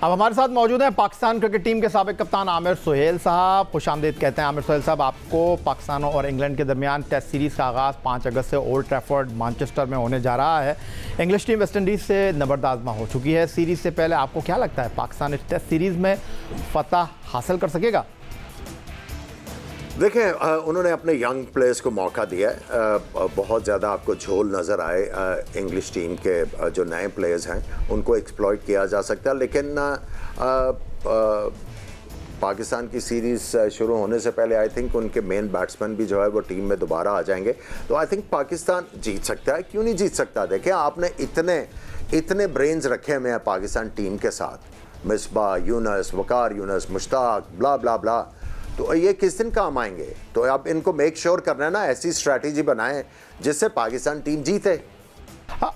अब हमारे साथ मौजूद हैं पाकिस्तान क्रिकेट टीम के साबिक कप्तान आमिर सुहेल साहब। खुशामदीद कहते हैं आमिर सुहेल साहब आपको। पाकिस्तान और इंग्लैंड के दरमियान टेस्ट सीरीज़ का आगाज़ 5 अगस्त से ओल्ड ट्रैफर्ड मैनचेस्टर में होने जा रहा है। इंग्लिश टीम वेस्ट इंडीज़ से नबरदाज़मा हो चुकी है। सीरीज़ से पहले आपको क्या लगता है पाकिस्तान इस टेस्ट सीरीज़ में फतह हासिल कर सकेगा? देखें, उन्होंने अपने यंग प्लेयर्स को मौका दिया है। बहुत ज़्यादा आपको झोल नज़र आए इंग्लिश टीम के जो नए प्लेयर्स हैं उनको एक्सप्लॉइट किया जा सकता है, लेकिन पाकिस्तान की सीरीज़ शुरू होने से पहले आई थिंक उनके मेन बैट्समैन भी जो है वो टीम में दोबारा आ जाएंगे, तो आई थिंक पाकिस्तान जीत सकता है। क्यों नहीं जीत सकता? देखें, आपने इतने ब्रेन्स रखे हुए हैं पाकिस्तान टीम के साथ, मिसबा, यूनस, वकार यूनस, मुश्ताक, ब्ला ब्ला ब्ला, तो ये किस दिन काम आएंगे? तो आप इनको मेक श्योर करना है ना, ऐसी स्ट्रैटेजी बनाएं जिससे पाकिस्तान टीम जीते।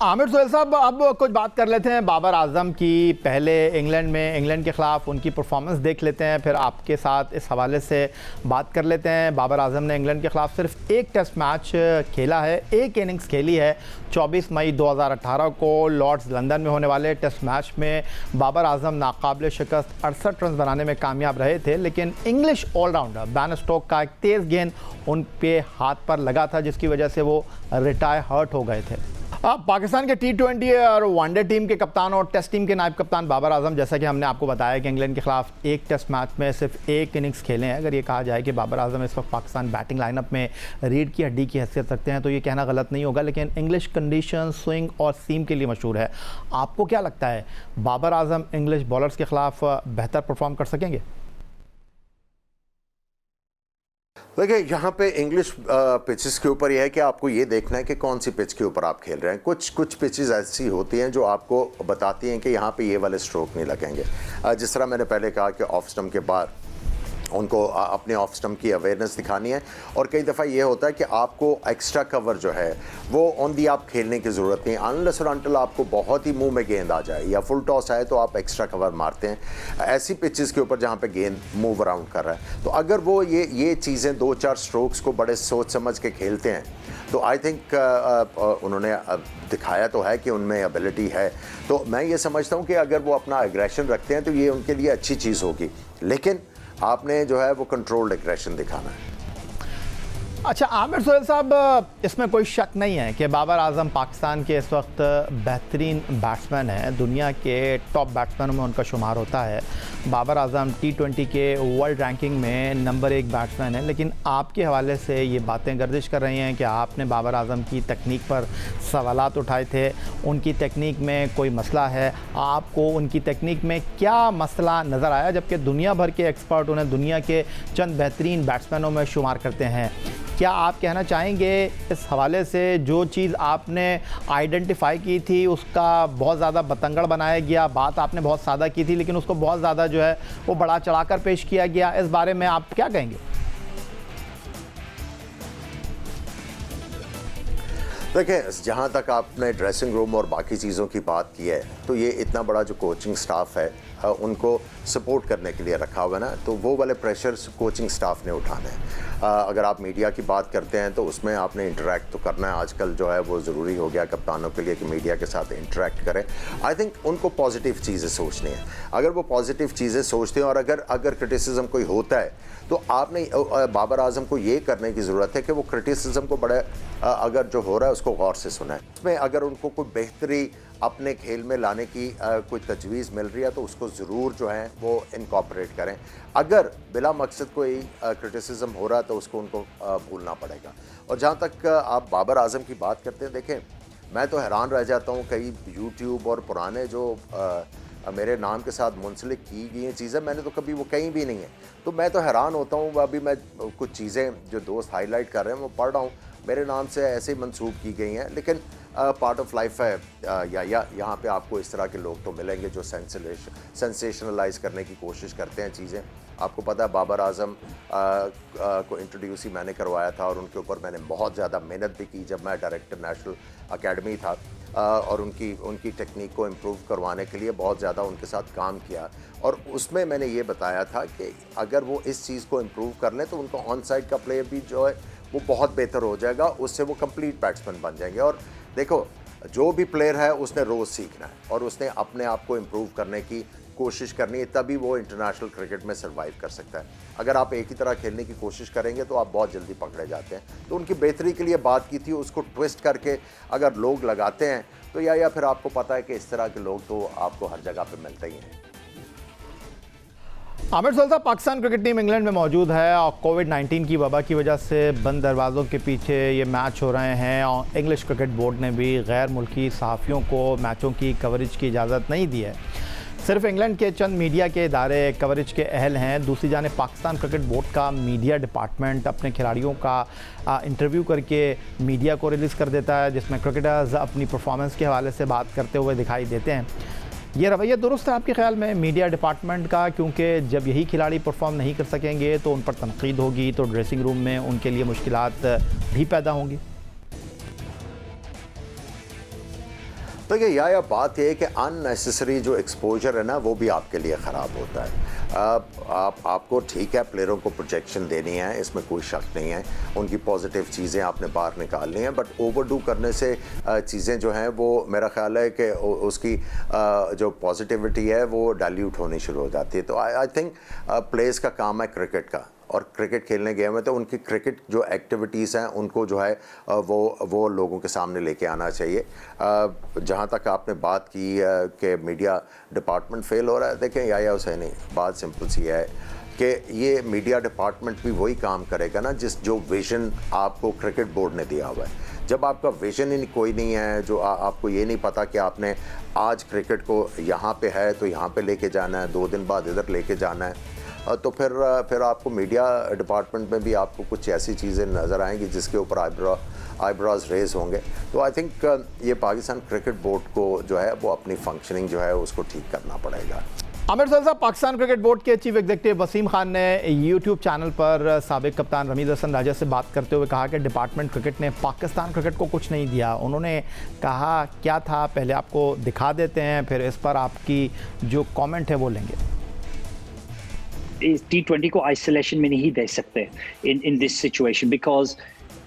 आमिर सुहेल साहब, अब कुछ बात कर लेते हैं बाबर आजम की। पहले इंग्लैंड के ख़िलाफ़ उनकी परफॉर्मेंस देख लेते हैं, फिर आपके साथ इस हवाले से बात कर लेते हैं। बाबर आजम ने इंग्लैंड के ख़िलाफ़ सिर्फ एक टेस्ट मैच खेला है, एक इनिंग्स खेली है। 24 मई 2018 को लॉर्ड्स लंदन में होने वाले टेस्ट मैच में बाबर आजम नाकाबिल शिकस्त 68 रन बनाने में कामयाब रहे थे, लेकिन इंग्लिश ऑलराउंडर बैन स्टोक का एक तेज़ गेंद उन पे हाथ पर लगा था, जिसकी वजह से वो रिटायर हर्ट हो गए थे। पाकिस्तान के T20 और वनडे टीम के कप्तान और टेस्ट टीम के नायब कप्तान बाबर आजम, जैसा कि हमने आपको बताया कि इंग्लैंड के खिलाफ एक टेस्ट मैच में सिर्फ एक इनिंग्स खेले हैं। अगर ये कहा जाए कि बाबर आजम इस वक्त पाकिस्तान बैटिंग लाइनअप में रीढ़ की हड्डी की हैसियत रखते हैं तो ये कहना गलत नहीं होगा, लेकिन इंग्लिश कंडीशन, स्विंग और सीम के लिए मशहूर है। आपको क्या लगता है बाबर आजम इंग्लिश बॉलर्स के खिलाफ बेहतर परफॉर्म कर सकेंगे? देखिए, यहाँ पे इंग्लिश पिचेस के ऊपर यह है कि आपको ये देखना है कि कौन सी पिच के ऊपर आप खेल रहे हैं। कुछ पिचेस ऐसी होती हैं जो आपको बताती हैं कि यहाँ पे ये वाले स्ट्रोक नहीं लगेंगे। जिस तरह मैंने पहले कहा कि ऑफ स्टंप के बाद उनको अपने ऑफ स्टंप की अवेयरनेस दिखानी है, और कई दफ़ा ये होता है कि आपको एक्स्ट्रा कवर जो है वो ऑन दी आप खेलने की ज़रूरत नहीं। अनलेस और अनटिल आपको बहुत ही मुंह में गेंद आ जाए या फुल टॉस आए तो आप एक्स्ट्रा कवर मारते हैं ऐसी पिचेस के ऊपर जहाँ पे गेंद मूव अराउंड कर रहा है। तो अगर वो ये चीज़ें 2-4 स्ट्रोक्स को बड़े सोच समझ के खेलते हैं तो आई थिंक उन्होंने दिखाया तो है कि उनमें एबिलिटी है। तो मैं ये समझता हूँ कि अगर वो अपना एग्रेशन रखते हैं तो ये उनके लिए अच्छी चीज़ होगी, लेकिन आपने जो है वो कंट्रोल्ड एग्रेशन दिखाना है। अच्छा आमिर सुहेल साहब, इसमें कोई शक नहीं है कि बाबर आजम पाकिस्तान के इस वक्त बेहतरीन बैट्समैन हैं, दुनिया के टॉप बैट्समैनों में उनका शुमार होता है। बाबर आजम T20 के वर्ल्ड रैंकिंग में नंबर 1 बैट्समैन है, लेकिन आपके हवाले से ये बातें गर्दिश कर रही हैं कि आपने बाबर आजम की तकनीक पर सवालात उठाए थे, उनकी तकनीक में कोई मसला है। आपको उनकी तकनीक में क्या मसला नज़र आया, जबकि दुनिया भर के एक्सपर्ट उन्हें दुनिया के चंद बेहतरीन बैट्समैनों में शुमार करते हैं? क्या आप कहना चाहेंगे इस हवाले से जो चीज़ आपने आइडेंटिफाई की थी उसका बहुत ज़्यादा बतंगड़ बनाया गया, बात आपने बहुत सादा की थी लेकिन उसको बहुत ज़्यादा जो है वो बढ़ा चढ़ाकर पेश किया गया, इस बारे में आप क्या कहेंगे? देखिए, जहाँ तक आपने ड्रेसिंग रूम और बाकी चीज़ों की बात की है, तो ये इतना बड़ा जो कोचिंग स्टाफ है उनको सपोर्ट करने के लिए रखा हुआ है ना, तो वो वाले प्रेशर्स कोचिंग स्टाफ ने उठाने हैं। अगर आप मीडिया की बात करते हैं तो उसमें आपने इंटरेक्ट तो करना है। आजकल जो है वो ज़रूरी हो गया कप्तानों के लिए कि मीडिया के साथ इंटरेक्ट करें। आई थिंक उनको पॉजिटिव चीज़ें सोचनी है। अगर वो पॉजिटिव चीज़ें सोचते हैं और अगर क्रिटिसिज्म कोई होता है तो आपने बाबर आजम को ये करने की ज़रूरत है कि वो क्रिटिसिज्म को बड़े अगर जो हो रहा है उसको गौर से सुना है। उसमें अगर उनको कोई बेहतरी अपने खेल में लाने की कोई तजवीज़ मिल रही है तो उसको ज़रूर जो है वो इनकॉर्पोरेट करें। अगर बिला मकसद कोई क्रिटिसिज्म हो रहा है तो उसको उनको भूलना पड़ेगा। और जहाँ तक आप बाबर आजम की बात करते हैं, देखें, मैं तो हैरान रह जाता हूँ कई यूट्यूब और पुराने जो मेरे नाम के साथ मुंसलिक की गई चीज़ें, मैंने तो कभी वो कहीं भी नहीं है, तो मैं तो हैरान होता हूँ। अभी मैं कुछ चीज़ें जो दोस्त हाईलाइट कर रहे हैं वो पढ़ रहा हूँ, मेरे नाम से ऐसे ही मंसूब की गई हैं, लेकिन पार्ट ऑफ लाइफ है। या यहाँ पे आपको इस तरह के लोग तो मिलेंगे जो सेंसेशनलाइज करने की कोशिश करते हैं चीज़ें। आपको पता है बाबर आजम को इंट्रोड्यूस ही मैंने करवाया था और उनके ऊपर मैंने बहुत ज़्यादा मेहनत भी की जब मैं डायरेक्टर नेशनल अकेडमी था, और उनकी टेक्निक को इम्प्रूव करवाने के लिए बहुत ज़्यादा उनके साथ काम किया। और उसमें मैंने ये बताया था कि अगर वो इस चीज़ को इम्प्रूव कर लें तो उनका ऑन साइड का प्ले भी जो है वो बहुत बेहतर हो जाएगा, उससे वो कंप्लीट बैट्समैन बन जाएंगे। और देखो, जो भी प्लेयर है उसने रोज़ सीखना है और उसने अपने आप को इम्प्रूव करने की कोशिश करनी है, तभी वो इंटरनेशनल क्रिकेट में सर्वाइव कर सकता है। अगर आप एक ही तरह खेलने की कोशिश करेंगे तो आप बहुत जल्दी पकड़े जाते हैं। तो उनकी बेहतरी के लिए बात की थी, उसको ट्विस्ट करके अगर लोग लगाते हैं तो या फिर आपको पता है कि इस तरह के लोग तो आपको हर जगह पे मिलते ही हैं। आमिर सोहेल साहब, पाकिस्तान क्रिकेट टीम इंग्लैंड में मौजूद है और कोविड-19 की वबा की वजह से बंद दरवाज़ों के पीछे ये मैच हो रहे हैं और इंग्लिश क्रिकेट बोर्ड ने भी गैर मुल्की सहाफ़ियों को मैचों की कवरेज की इजाज़त नहीं दी है। सिर्फ इंग्लैंड के चंद मीडिया के इदारे कवरेज के अहल हैं। दूसरी जानिब पाकिस्तान क्रिकेट बोर्ड का मीडिया डिपार्टमेंट अपने खिलाड़ियों का इंटरव्यू करके मीडिया को रिलीज़ कर देता है, जिसमें क्रिकेटर्स अपनी परफॉर्मेंस के हवाले से बात करते हुए दिखाई देते हैं। ये रवैया दुरुस्त है आपके ख्याल में मीडिया डिपार्टमेंट का? क्योंकि जब यही खिलाड़ी परफॉर्म नहीं कर सकेंगे तो उन पर तनकीद होगी, तो ड्रेसिंग रूम में उनके लिए मुश्किलात भी पैदा होंगी। तो ये बात है कि अननेसेसरी जो एक्सपोजर है ना, वो भी आपके लिए ख़राब होता है। आपको ठीक है प्लेयरों को प्रोजेक्शन देनी है, इसमें कोई शक नहीं है, उनकी पॉजिटिव चीज़ें आपने बाहर निकालनी है, बट ओवरडू करने से चीज़ें जो हैं वो मेरा ख्याल है कि उसकी जो पॉजिटिविटी है वो डाइल्यूट होनी शुरू हो जाती है। तो आई थिंक प्लेयर्स का काम है क्रिकेट का, और क्रिकेट खेलने गए हैं तो उनकी क्रिकेट जो एक्टिविटीज़ हैं उनको जो है वो लोगों के सामने लेके आना चाहिए। जहाँ तक आपने बात की कि मीडिया डिपार्टमेंट फेल हो रहा है, देखें या हुसैनी, बात सिंपल सी है कि ये मीडिया डिपार्टमेंट भी वही काम करेगा ना जो विज़न आपको क्रिकेट बोर्ड ने दिया हुआ है। जब आपका विज़न ही कोई नहीं है, जो आपको ये नहीं पता कि आपने आज क्रिकेट को यहाँ पे है तो यहाँ पे लेके जाना है, 2 दिन बाद इधर लेके जाना है, तो फिर आपको मीडिया डिपार्टमेंट में भी आपको कुछ ऐसी चीज़ें नज़र आएंगी जिसके ऊपर आईब्रोज रेज होंगे। तो आई थिंक ये पाकिस्तान क्रिकेट बोर्ड को जो है वो अपनी फंक्शनिंग जो है उसको ठीक करना पड़ेगा। आमिर सोहेल साहब, पाकिस्तान क्रिकेट बोर्ड के चीफ एग्जीक्यूटिव वसीम खान ने यूट्यूब चैनल पर साबिक कप्तान रमीज़ हसन राजा से बात करते हुए कहा कि डिपार्टमेंट क्रिकेट ने पाकिस्तान क्रिकेट को कुछ नहीं दिया। उन्होंने कहा क्या था, पहले आपको दिखा देते हैं, फिर इस पर आपकी जो कमेंट है वो लेंगे। T20 को आइसोलेशन में नहीं दे सकते in this situation because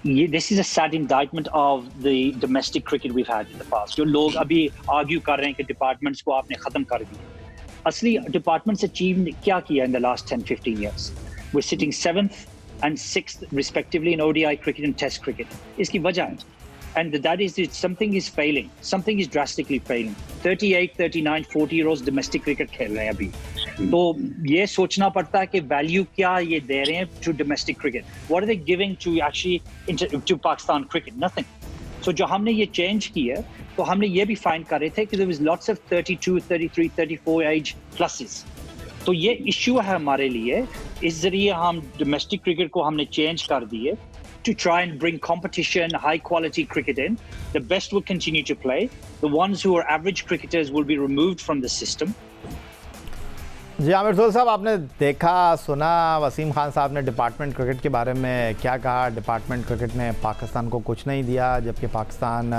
this is a sad indictment of the domestic cricket we've had in the past. जो लोग अभी आर्ग्यू कर रहे हैं कि डिपार्टमेंट्स को आपने ख़त्म कर दिया, असली डिपार्टमेंट्स अचीव क्या किया in the last 10-15 years? We're sitting 7th and 6th respectively in ODI cricket and Test cricket. इसकी वजह है, and that is something is failing, something is drastically failing. 38, 39, 40-year-olds domestic cricket खेल रहे हैं अभी, तो ये सोचना पड़ता है कि वैल्यू क्या ये दे रहे हैं to domestic cricket, what are they giving to actually to Pakistan cricket, nothing. So जो हमने ये चेंज किया, तो हमने ये भी फाइंड कर रहे थे कि there was lots of 32, 33, 34 age pluses. तो ये इशू है हमारे लिए, इस जरिए हम डोमेस्टिक क्रिकेट को हमने चेंज कर दिए to try and bring competition, high quality cricket in. The best will continue to play. The ones who are average cricketers will be removed from the system. जी आमिर सोहेल साहब, आपने देखा सुना वसीम खान साहब ने डिपार्टमेंट क्रिकेट के बारे में क्या कहा। डिपार्टमेंट क्रिकेट ने पाकिस्तान को कुछ नहीं दिया, जबकि पाकिस्तान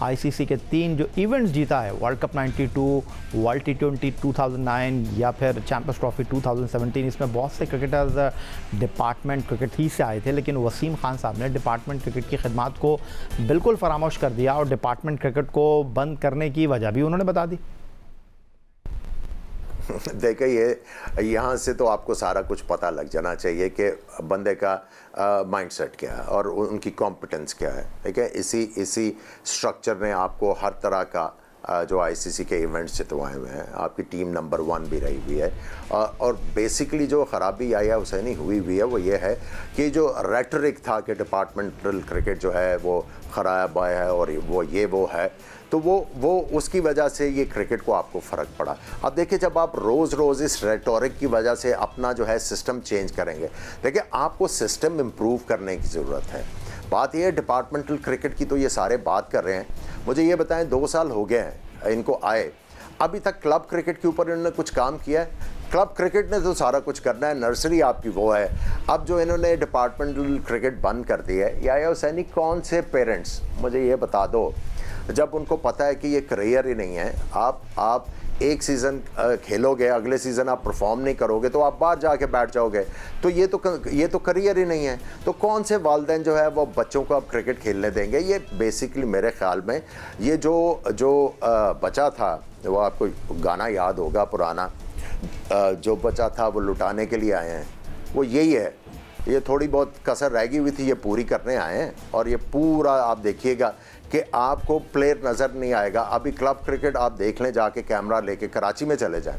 आईसीसी के 3 जो इवेंट्स जीता है, वर्ल्ड कप 92, वर्ल्ड T20 2009 या फिर चैंपियंस ट्रॉफी 2017, इसमें बहुत से क्रिकेटर्स डिपार्टमेंट क्रिकेट ही से आए थे। लेकिन वसीम खान साहब ने डिपार्टमेंट क्रिकेट की खिदमत को बिल्कुल फरामोश कर दिया और डिपार्टमेंट क्रिकेट को बंद करने की वजह भी उन्होंने बता दी। देखिए, यहाँ से तो आपको सारा कुछ पता लग जाना चाहिए कि बंदे का माइंडसेट क्या है और उनकी कॉम्पिटेंस क्या है। ठीक है, इसी स्ट्रक्चर ने आपको हर तरह का जो आईसीसी के इवेंट्स जितवाए हुए हैं, आपकी टीम नंबर 1 भी रही हुई है। और बेसिकली जो ख़राबी या हुसैनी हुई है वो ये है कि जो रेटरिक था कि डिपार्टमेंटल क्रिकेट जो है वो ख़राब है और वो है, तो वो उसकी वजह से ये क्रिकेट को आपको फ़र्क पड़ा। अब देखिए, जब आप रोज़ इस रेटोरिक की वजह से अपना जो है सिस्टम चेंज करेंगे, देखिए आपको सिस्टम इम्प्रूव करने की ज़रूरत है। बात ये है डिपार्टमेंटल क्रिकेट की, तो ये सारे बात कर रहे हैं। मुझे ये बताएं, 2 साल हो गए हैं इनको आए, अभी तक क्लब क्रिकेट के ऊपर इन्होंने कुछ काम किया है? क्लब क्रिकेट ने तो सारा कुछ करना है, नर्सरी आपकी वो है। अब जो इन्होंने डिपार्टमेंटल क्रिकेट बंद कर दी है, या हुसैनी कौन से पेरेंट्स, मुझे ये बता दो, जब उनको पता है कि ये करियर ही नहीं है, आप एक सीज़न खेलोगे, अगले सीज़न आप परफॉर्म नहीं करोगे तो आप बाहर जाके बैठ जाओगे, तो ये तो करियर ही नहीं है। तो कौन से वालिदैन जो है वो बच्चों को अब क्रिकेट खेलने देंगे? ये बेसिकली मेरे ख्याल में ये जो बचा था, वो आपको गाना याद होगा पुराना जो बचा था वो लुटाने के लिए आए हैं, वो यही है। ये थोड़ी बहुत कसर रह गई हुई थी, ये पूरी करने आए हैं। और ये पूरा आप देखिएगा कि आपको प्लेयर नज़र नहीं आएगा। अभी क्लब क्रिकेट आप देख लें, जाके कैमरा लेके कराची में चले जाएं,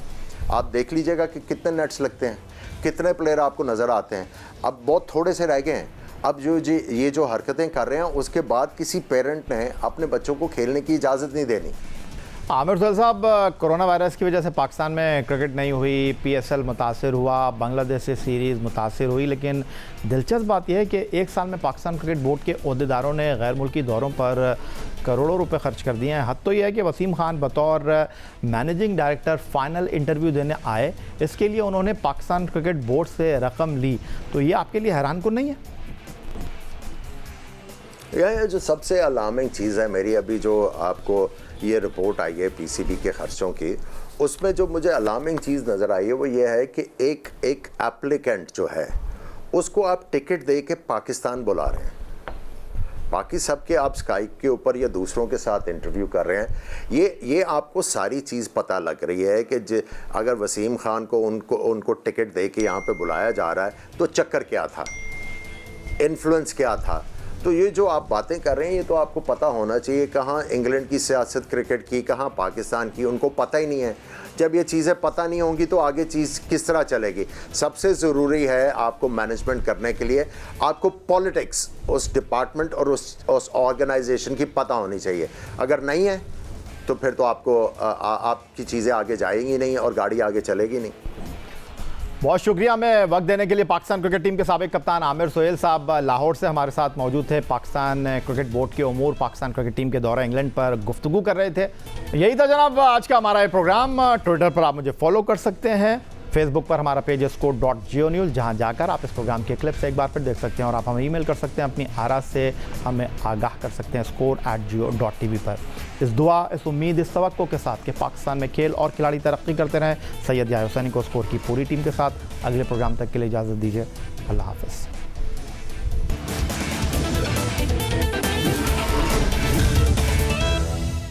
आप देख लीजिएगा कि कितने नेट्स लगते हैं, कितने प्लेयर आपको नज़र आते हैं। अब बहुत थोड़े से रह गए हैं। अब ये जो हरकतें कर रहे हैं, उसके बाद किसी पेरेंट ने अपने बच्चों को खेलने की इजाज़त नहीं देनी। आमिर सोहेल साहब, कोरोना वायरस की वजह से पाकिस्तान में क्रिकेट नहीं हुई, PSL मुतासर हुआ, बांग्लादेश से सीरीज़ मुतासर हुई, लेकिन दिलचस्प बात यह है कि एक साल में पाकिस्तान क्रिकेट बोर्ड के अहदेदारों ने गैर मुल्की दौरों पर करोड़ों रुपए खर्च कर दिए हैं। हद तो यह है कि वसीम खान बतौर मैनेजिंग डायरेक्टर फ़ाइनल इंटरव्यू देने आए, इसके लिए उन्होंने पाकिस्तान क्रिकेट बोर्ड से रकम ली, तो ये आपके लिए हैरान कुन नहीं है? यह जो सबसे अलार्मिंग चीज़ है मेरी, अभी जो आपको ये रिपोर्ट आई है PCB के खर्चों की, उसमें जो मुझे अलार्मिंग चीज़ नज़र आई है वो ये है कि एक एप्लीकेंट जो है उसको आप टिकट दे के पाकिस्तान बुला रहे हैं, बाकी सब के आप स्काइप के ऊपर या दूसरों के साथ इंटरव्यू कर रहे हैं। ये आपको सारी चीज़ पता लग रही है कि अगर वसीम खान को उनको टिकट दे के यहाँ पे बुलाया जा रहा है तो चक्कर क्या था, इन्फ्लुएंस क्या था। तो ये जो आप बातें कर रहे हैं, ये तो आपको पता होना चाहिए। कहाँ इंग्लैंड की सियासत क्रिकेट की, कहाँ पाकिस्तान की, उनको पता ही नहीं है। जब ये चीज़ें पता नहीं होंगी तो आगे चीज़ किस तरह चलेगी। सबसे ज़रूरी है आपको मैनेजमेंट करने के लिए आपको पॉलिटिक्स उस डिपार्टमेंट और उस ऑर्गेनाइजेशन की पता होनी चाहिए। अगर नहीं है तो फिर तो आपकी चीज़ें आगे जाएंगी नहीं और गाड़ी आगे चलेगी नहीं। बहुत शुक्रिया हमें वक्त देने के लिए। पाकिस्तान क्रिकेट टीम के साबिक कप्तान आमिर सोहेल साहब लाहौर से हमारे साथ मौजूद थे। पाकिस्तान क्रिकेट बोर्ड के उमूर, पाकिस्तान क्रिकेट टीम के दौरा इंग्लैंड पर गुफ्तगू कर रहे थे। यही था जनाब आज का हमारा ये प्रोग्राम। ट्विटर पर आप मुझे फॉलो कर सकते हैं, फेसबुक पर हमारा पेज है score.geo-news, जहाँ जाकर आप इस प्रोग्राम के क्लिप्स एक बार फिर देख सकते हैं। और आप हमें ईमेल कर सकते हैं, अपनी आरा से हमें आगाह कर सकते हैं score@geo.tv पर। इस दुआ, इस उम्मीद, इस तवक्को के साथ कि पाकिस्तान में खेल और खिलाड़ी तरक्की करते रहें, सैयद याहिया हुसैनी को स्कोर की पूरी टीम के साथ अगले प्रोग्राम तक के लिए इजाज़त दीजिए। अल्लाह हाफ़िज़।